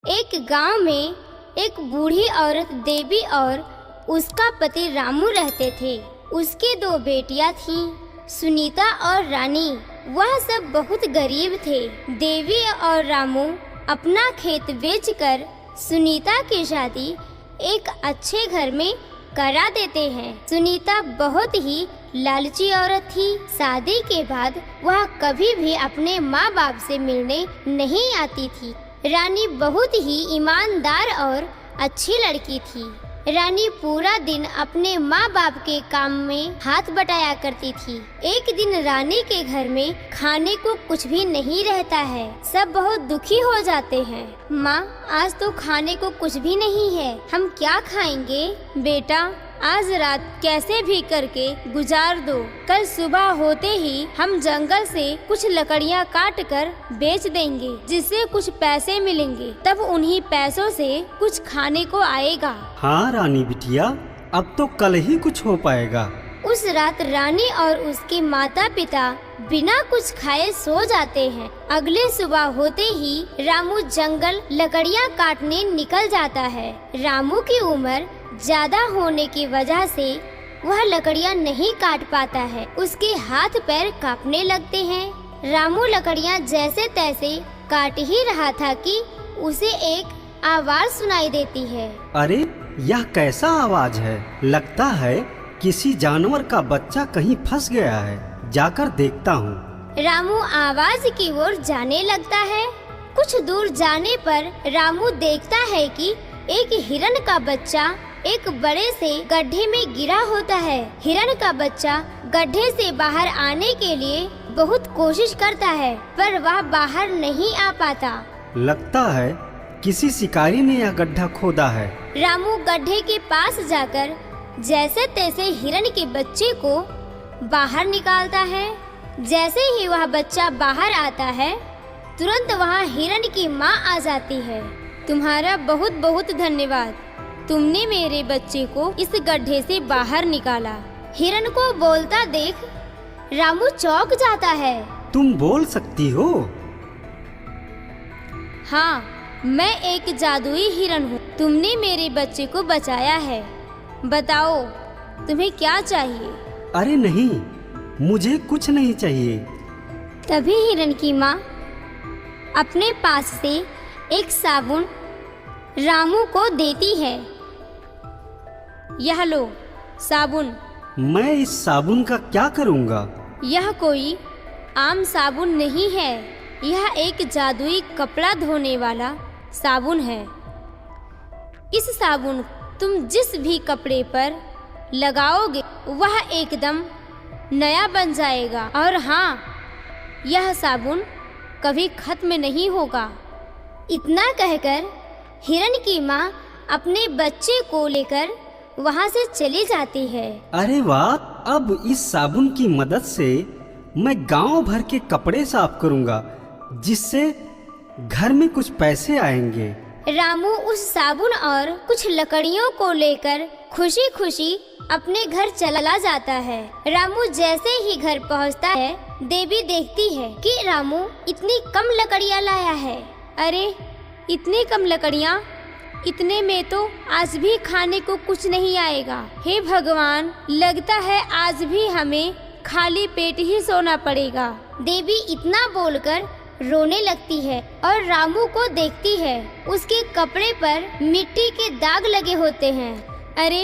एक गांव में एक बूढ़ी औरत देवी और उसका पति रामू रहते थे। उसके दो बेटियां थीं, सुनीता और रानी। वह सब बहुत गरीब थे। देवी और रामू अपना खेत बेचकर सुनीता की शादी एक अच्छे घर में करा देते हैं। सुनीता बहुत ही लालची औरत थी। शादी के बाद वह कभी भी अपने माँ बाप से मिलने नहीं आती थी। रानी बहुत ही ईमानदार और अच्छी लड़की थी। रानी पूरा दिन अपने माँ बाप के काम में हाथ बटाया करती थी। एक दिन रानी के घर में खाने को कुछ भी नहीं रहता है। सब बहुत दुखी हो जाते हैं। माँ, आज तो खाने को कुछ भी नहीं है, हम क्या खाएंगे? बेटा, आज रात कैसे भी करके गुजार दो। कल सुबह होते ही हम जंगल से कुछ लकड़ियाँ काट कर बेच देंगे, जिससे कुछ पैसे मिलेंगे। तब उन्हीं पैसों से कुछ खाने को आएगा। हाँ रानी बिटिया, अब तो कल ही कुछ हो पाएगा। उस रात रानी और उसके माता पिता बिना कुछ खाए सो जाते हैं। अगले सुबह होते ही रामू जंगल लकड़ियाँ काटने निकल जाता है। रामू की उम्र ज्यादा होने की वजह से वह लकड़ियाँ नहीं काट पाता है। उसके हाथ पैर कांपने लगते हैं। रामू लकड़ियाँ जैसे तैसे काट ही रहा था कि उसे एक आवाज सुनाई देती है। अरे, यह कैसा आवाज है? लगता है किसी जानवर का बच्चा कहीं फंस गया है। जाकर देखता हूँ। रामू आवाज की ओर जाने लगता है। कुछ दूर जाने पर रामू देखता है कि एक हिरन का बच्चा एक बड़े से गड्ढे में गिरा होता है। हिरन का बच्चा गड्ढे से बाहर आने के लिए बहुत कोशिश करता है, पर वह बाहर नहीं आ पाता। लगता है किसी शिकारी ने यह गड्ढा खोदा है। रामू गड्ढे के पास जाकर जैसे तैसे हिरन के बच्चे को बाहर निकालता है। जैसे ही वह बच्चा बाहर आता है, तुरंत वहाँ हिरन की माँ आ जाती है। तुम्हारा बहुत बहुत धन्यवाद, तुमने मेरे बच्चे को इस गड्ढे से बाहर निकाला। हिरन को बोलता देख रामू चौंक जाता है। तुम बोल सकती हो? हाँ, मैं एक जादुई हिरन हूँ। तुमने मेरे बच्चे को बचाया है। बताओ, तुम्हें क्या चाहिए? अरे नहीं, मुझे कुछ नहीं चाहिए। तभी हिरन की माँ अपने पास से एक साबुन रामू को देती है। यह लो साबुन। मैं इस साबुन का क्या करूँगा? यह कोई आम साबुन नहीं है, यह एक जादुई कपड़ा धोने वाला साबुन है। इस साबुन तुम जिस भी कपड़े पर लगाओगे वह एकदम नया बन जाएगा। और हाँ, यह साबुन कभी खत्म नहीं होगा। इतना कहकर हिरन की माँ अपने बच्चे को लेकर वहाँ से चली जाती है। अरे वाह, अब इस साबुन की मदद से मैं गांव भर के कपड़े साफ करूँगा, जिससे घर में कुछ पैसे आएंगे। रामू उस साबुन और कुछ लकड़ियों को लेकर खुशी खुशी अपने घर चला जाता है। रामू जैसे ही घर पहुंचता है, देवी देखती है कि रामू इतनी कम लकड़ियां लाया है। अरे, इतनी कम लकड़ियां? इतने में तो आज भी खाने को कुछ नहीं आएगा। हे भगवान, लगता है आज भी हमें खाली पेट ही सोना पड़ेगा। देवी इतना बोलकर रोने लगती है और रामू को देखती है। उसके कपड़े पर मिट्टी के दाग लगे होते हैं। अरे,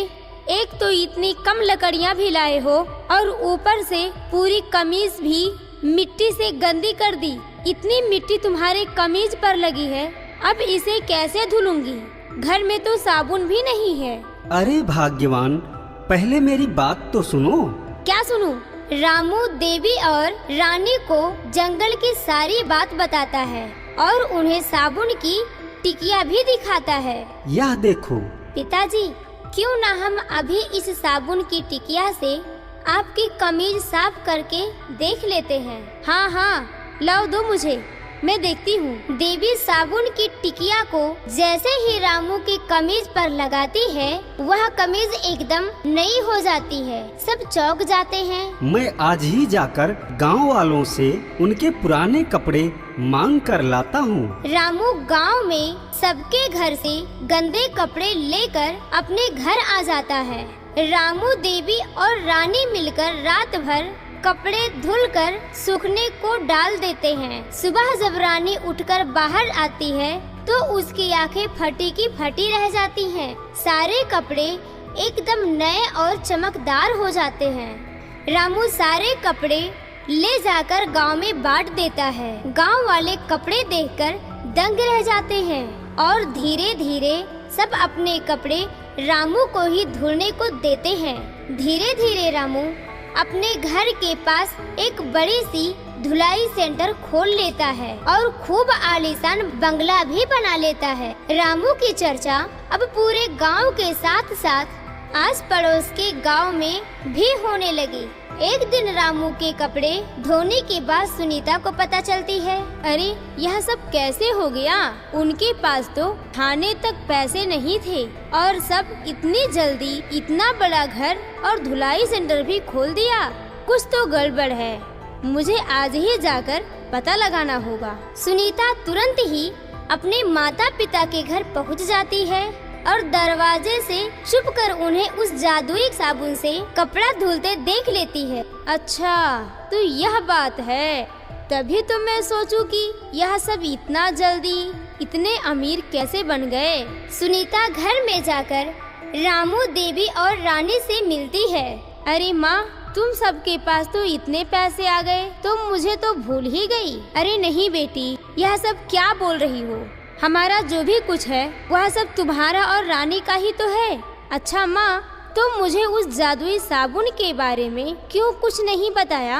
एक तो इतनी कम लकड़ियां भी लाए हो और ऊपर से पूरी कमीज भी मिट्टी से गंदी कर दी। इतनी मिट्टी तुम्हारे कमीज पर लगी है, अब इसे कैसे धुलूंगी? घर में तो साबुन भी नहीं है। अरे भाग्यवान, पहले मेरी बात तो सुनो। क्या सुनूं? रामू देवी और रानी को जंगल की सारी बात बताता है और उन्हें साबुन की टिकिया भी दिखाता है। यह देखो। पिताजी, क्यों ना हम अभी इस साबुन की टिकिया से आपकी कमीज साफ करके देख लेते हैं। हाँ हाँ, लाओ, दो मुझे। मैं देखती हूँ। देवी साबुन की टिकिया को जैसे ही रामू की कमीज पर लगाती है, वह कमीज एकदम नई हो जाती है। सब चौंक जाते हैं। मैं आज ही जाकर गांव वालों से उनके पुराने कपड़े मांग कर लाता हूँ। रामू गांव में सबके घर से गंदे कपड़े लेकर अपने घर आ जाता है। रामू, देवी और रानी मिलकर रात भर कपड़े धुलकर सूखने को डाल देते हैं। सुबह जब रानी उठकर बाहर आती है तो उसकी आंखें फटी की फटी रह जाती हैं। सारे कपड़े एकदम नए और चमकदार हो जाते हैं। रामू सारे कपड़े ले जाकर गांव में बांट देता है। गांव वाले कपड़े देखकर दंग रह जाते हैं और धीरे धीरे सब अपने कपड़े रामू को ही धुलने को देते हैं। धीरे धीरे रामू अपने घर के पास एक बड़ी सी धुलाई सेंटर खोल लेता है और खूब आलीशान बंगला भी बना लेता है। रामू की चर्चा अब पूरे गांव के साथ साथ आस पड़ोस के गांव में भी होने लगी। एक दिन रामू के कपड़े धोने के बाद सुनीता को पता चलती है। अरे यह सब कैसे हो गया? उनके पास तो खाने तक पैसे नहीं थे और सब इतनी जल्दी इतना बड़ा घर और धुलाई सेंटर भी खोल दिया। कुछ तो गड़बड़ है, मुझे आज ही जाकर पता लगाना होगा। सुनीता तुरंत ही अपने माता पिता के घर पहुंच जाती है और दरवाजे से छुपकर उन्हें उस जादुई साबुन से कपड़ा धुलते देख लेती है। अच्छा, तो यह बात है। तभी तो मैं सोचूं कि यह सब इतना जल्दी इतने अमीर कैसे बन गए। सुनीता घर में जाकर रामू, देवी और रानी से मिलती है। अरे माँ, तुम सबके पास तो इतने पैसे आ गए, तुम मुझे तो भूल ही गई। अरे नहीं बेटी, यह सब क्या बोल रही हो? हमारा जो भी कुछ है वह सब तुम्हारा और रानी का ही तो है। अच्छा माँ, तुम मुझे उस जादुई साबुन के बारे में क्यों कुछ नहीं बताया?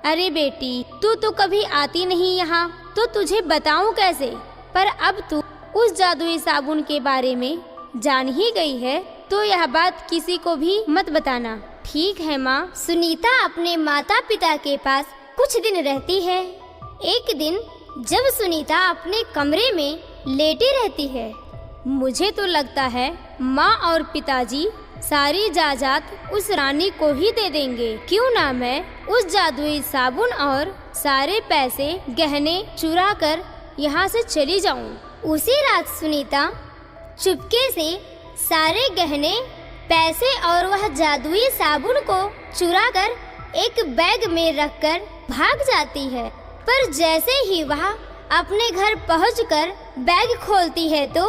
अरे बेटी, तू तो कभी आती नहीं यहाँ, तो तुझे बताऊँ कैसे? पर अब तू उस जादुई साबुन के बारे में जान ही गई है तो यह बात किसी को भी मत बताना, ठीक है माँ? सुनीता अपने माता पिता के पास कुछ दिन रहती है। एक दिन जब सुनीता अपने कमरे में लेटी रहती है, मुझे तो लगता है माँ और पिताजी सारी जायदाद उस रानी को ही दे देंगे। क्यों ना मैं उस जादुई साबुन और सारे पैसे गहने चुरा कर यहाँ से चली जाऊँ। उसी रात सुनीता चुपके से सारे गहने, पैसे और वह जादुई साबुन को चुराकर एक बैग में रखकर भाग जाती है। पर जैसे ही वह अपने घर पहुंचकर बैग खोलती है तो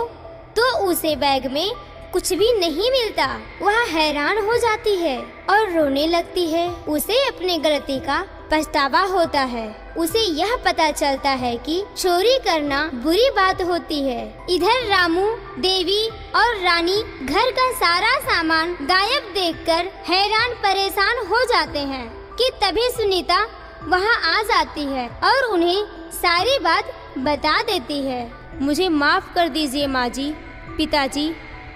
उसे बैग में कुछ भी नहीं मिलता। वह हैरान हो जाती है और रोने लगती है। उसे अपनी गलती का पछतावा होता है। उसे यह पता चलता है कि चोरी करना बुरी बात होती है। इधर रामू, देवी और रानी घर का सारा सामान गायब देखकर हैरान परेशान हो जाते हैं कि तभी सुनीता वहाँ आ जाती है और उन्हें सारी बात बता देती है। मुझे माफ कर दीजिए माँ जी, पिताजी,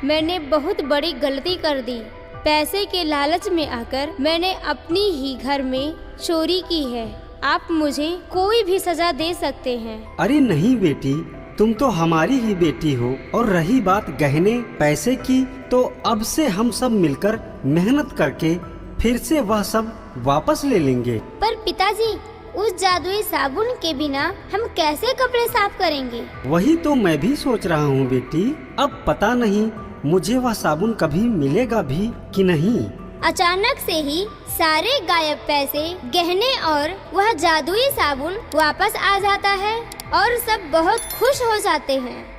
मैंने बहुत बड़ी गलती कर दी। पैसे के लालच में आकर मैंने अपनी ही घर में चोरी की है। आप मुझे कोई भी सजा दे सकते हैं। अरे नहीं बेटी, तुम तो हमारी ही बेटी हो। और रही बात गहने पैसे की, तो अब से हम सब मिलकर मेहनत करके फिर से वह सब वापस ले लेंगे। पर पिताजी, उस जादुई साबुन के बिना हम कैसे कपड़े साफ करेंगे? वही तो मैं भी सोच रहा हूँ बेटी। अब पता नहीं मुझे वह साबुन कभी मिलेगा भी कि नहीं। अचानक से ही सारे गायब पैसे, गहने और वह जादुई साबुन वापस आ जाता है और सब बहुत खुश हो जाते हैं।